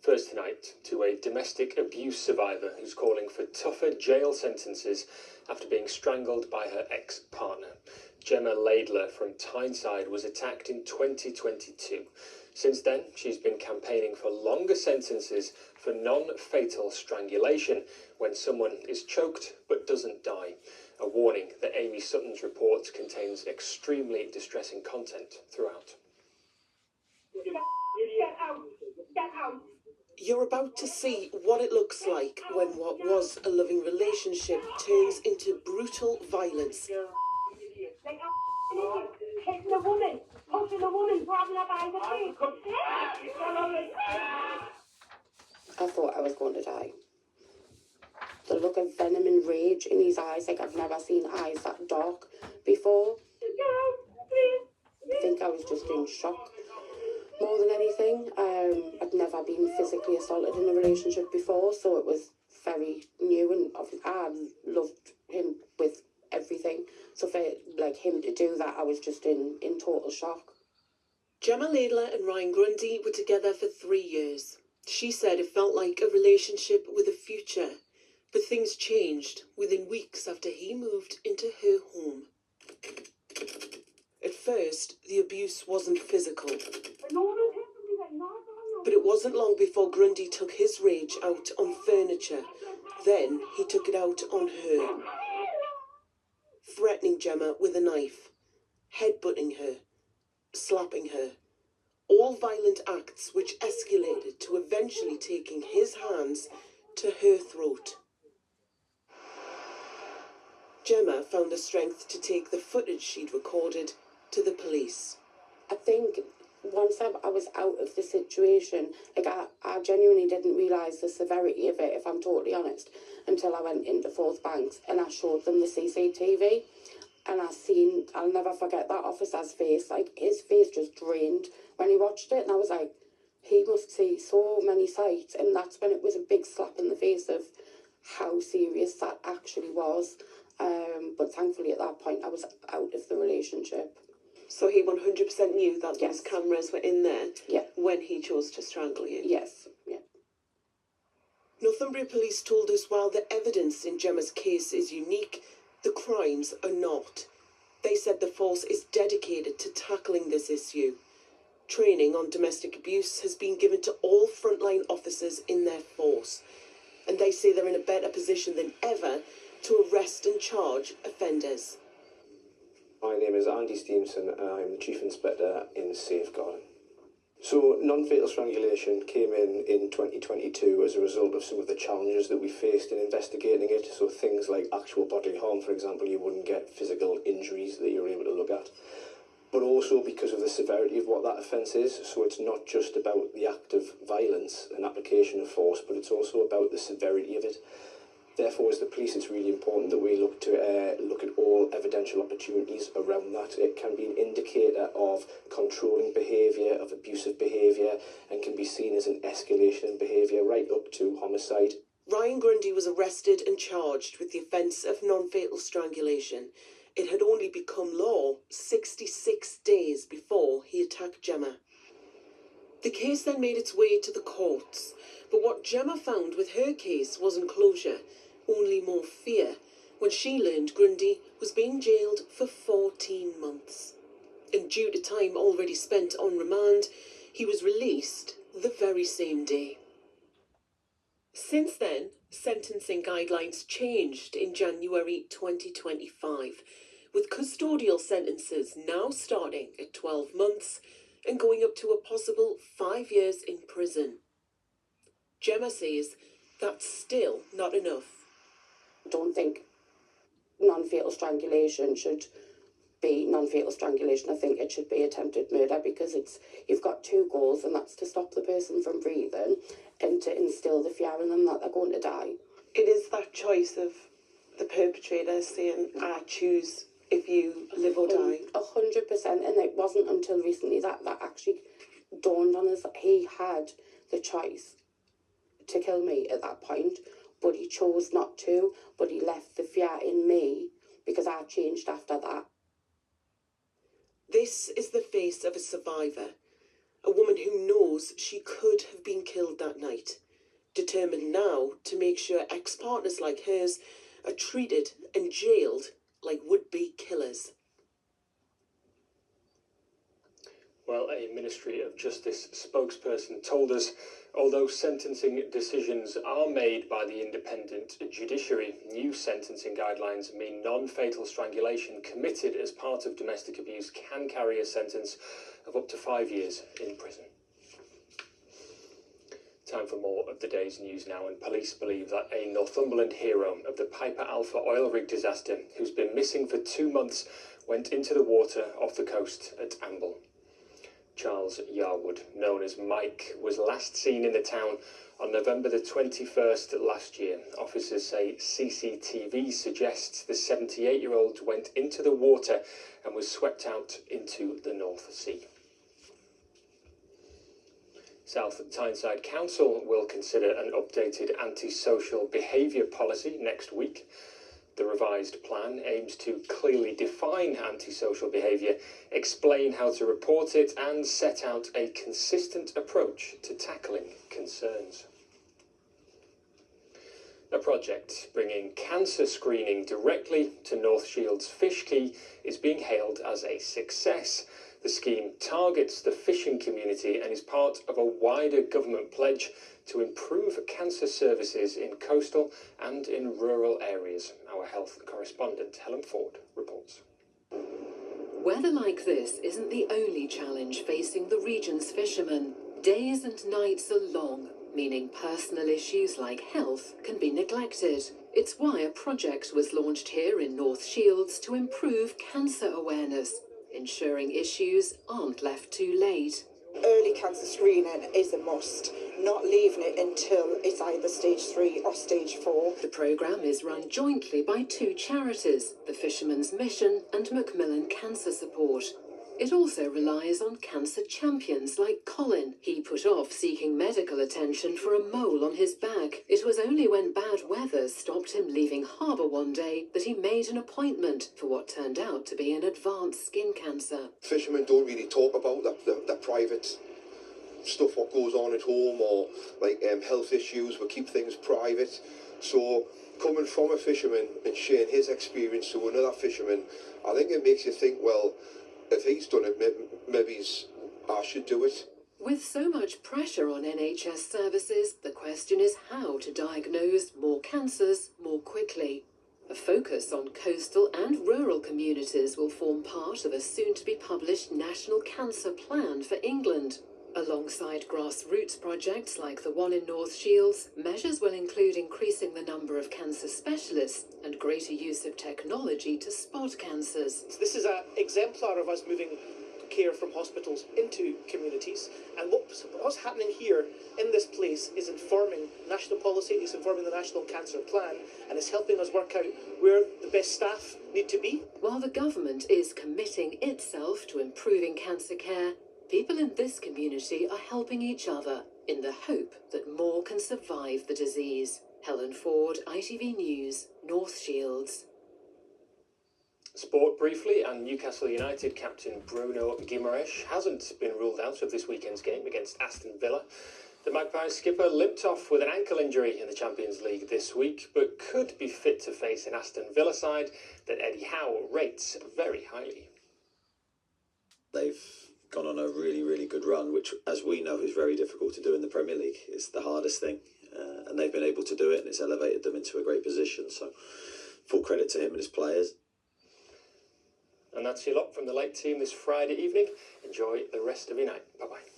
First tonight, to a domestic abuse survivor who's calling for tougher jail sentences after being strangled by her ex-partner. Gemma Laidler from Tyneside was attacked in 2022. Since then, she's been campaigning for longer sentences for non-fatal strangulation when someone is choked but doesn't die. A warning that Amy Sutton's report contains extremely distressing content throughout. Get out! Get out! You're about to see what it looks like when what was a loving relationship turns into brutal violence. Like an idiot, hitting a woman, pushing a woman, grabbing her by the feet. I thought I was going to die. The look of venom and rage in his eyes, like I've never seen eyes that dark before. I think I was just in shock more than anything. I'd never been physically assaulted in a relationship before, so it was very new, and I loved him with everything. So for him to do that, I was just in total shock. Gemma Laidler and Ryan Grundy were together for 3 years. She said it felt like a relationship with a future, but things changed within weeks after he moved into her home. At first, the abuse wasn't physical, but it wasn't long before Grundy took his rage out on furniture. Then he took it out on her, threatening Gemma with a knife, headbutting her, slapping her. All violent acts which escalated to eventually taking his hands to her throat. Gemma found the strength to take the footage she'd recorded to the police. I think once I was out of the situation, I genuinely didn't realise the severity of it, if I'm totally honest, until I went into Forth Banks and I showed them the CCTV. And I'll never forget that officer's face. His face just drained when he watched it. And I was like, he must see so many sights. And that's when it was a big slap in the face of how serious that actually was. But thankfully at that point, I was out of the relationship. So he 100% knew that Yes. those cameras were in there Yeah. when he chose to strangle you? Yes, yeah. Northumbria Police told us while the evidence in Gemma's case is unique, the crimes are not. They said the force is dedicated to tackling this issue. Training on domestic abuse has been given to all frontline officers in their force, and they say they're in a better position than ever to arrest and charge offenders. My name is Andy Stevenson and I'm the Chief Inspector in Safeguarding. So non-fatal strangulation came in 2022 as a result of some of the challenges that we faced in investigating it. So things like actual bodily harm, for example, you wouldn't get physical injuries that you're able to look at. But also because of the severity of what that offence is. So it's not just about the act of violence and application of force, but it's also about the severity of it. Therefore, as the police, it's really important that we look at all evidential opportunities around that. It can be an indicator of controlling behaviour, of abusive behaviour, and can be seen as an escalation in behaviour right up to homicide. Ryan Grundy was arrested and charged with the offence of non-fatal strangulation. It had only become law 66 days before he attacked Gemma. The case then made its way to the courts, but what Gemma found with her case wasn't closure, only more fear, when she learned Grundy was being jailed for 14 months. And due to time already spent on remand, he was released the very same day. Since then, sentencing guidelines changed in January 2025, with custodial sentences now starting at 12 months and going up to a possible 5 years in prison. Gemma says that's still not enough. I don't think non-fatal strangulation should be non-fatal strangulation. I think it should be attempted murder, because you've got two goals, and that's to stop the person from breathing and to instill the fear in them that they're going to die. It is that choice of the perpetrator saying, I choose if you live or die. 100%, and it wasn't until recently that actually dawned on us that he had the choice to kill me at that point, but he chose not to, but he left the fear in me because I changed after that. This is the face of a survivor, a woman who knows she could have been killed killed that night, determined now to make sure ex-partners like hers are treated and jailed like would-be killers. Well, a Ministry of Justice spokesperson told us, although sentencing decisions are made by the independent judiciary, new sentencing guidelines mean non-fatal strangulation committed as part of domestic abuse can carry a sentence of up to 5 years in prison. Time for more of the day's news now, and police believe that a Northumberland hero of the Piper Alpha oil rig disaster, who's been missing for 2 months, went into the water off the coast at Amble. Charles Yarwood, known as Mike, was last seen in the town on November the 21st last year. Officers say CCTV suggests the 78-year-old went into the water and was swept out into the North Sea. South Tyneside Council will consider an updated antisocial behaviour policy next week. The revised plan aims to clearly define antisocial behaviour, explain how to report it, and set out a consistent approach to tackling concerns. A project bringing cancer screening directly to North Shields Fish Quay is being hailed as a success. The scheme targets the fishing community and is part of a wider government pledge to improve cancer services in coastal and in rural areas. Our health correspondent Helen Ford reports. Weather like this isn't the only challenge facing the region's fishermen. Days and nights are long, meaning personal issues like health can be neglected. It's why a project was launched here in North Shields to improve cancer awareness, ensuring issues aren't left too late. Early cancer screening is a must, not leaving it until it's either stage 3 or stage 4. The programme is run jointly by 2 charities, the Fishermen's Mission and Macmillan Cancer Support. It also relies on cancer champions like Colin. He put off seeking medical attention for a mole on his back. It was only when bad weather stopped him leaving harbour one day that he made an appointment for what turned out to be an advanced skin cancer. Fishermen don't really talk about the private stuff, what goes on at home, or like health issues. We keep things private. So coming from a fisherman and sharing his experience to another fisherman, I think it makes you think, well, if he's done it, maybe I should do it. With so much pressure on NHS services, the question is how to diagnose more cancers more quickly. A focus on coastal and rural communities will form part of a soon-to-be-published National Cancer Plan for England. Alongside grassroots projects like the one in North Shields, measures will include increasing the number of cancer specialists and greater use of technology to spot cancers. This is an exemplar of us moving care from hospitals into communities, and what's happening here in this place is informing national policy, it's informing the National Cancer Plan, and it's helping us work out where the best staff need to be. While the government is committing itself to improving cancer care, people in this community are helping each other in the hope that more can survive the disease. Helen Ford, ITV News, North Shields. Sport briefly, and Newcastle United captain Bruno Guimaraes hasn't been ruled out of this weekend's game against Aston Villa. The Magpies skipper limped off with an ankle injury in the Champions League this week, but could be fit to face an Aston Villa side that Eddie Howe rates very highly. They've gone on a really, really good run, which, as we know, is very difficult to do in the Premier League. It's the hardest thing, and they've been able to do it, and it's elevated them into a great position. So, full credit to him and his players. And that's your lot from the late team this Friday evening. Enjoy the rest of your night. Bye-bye.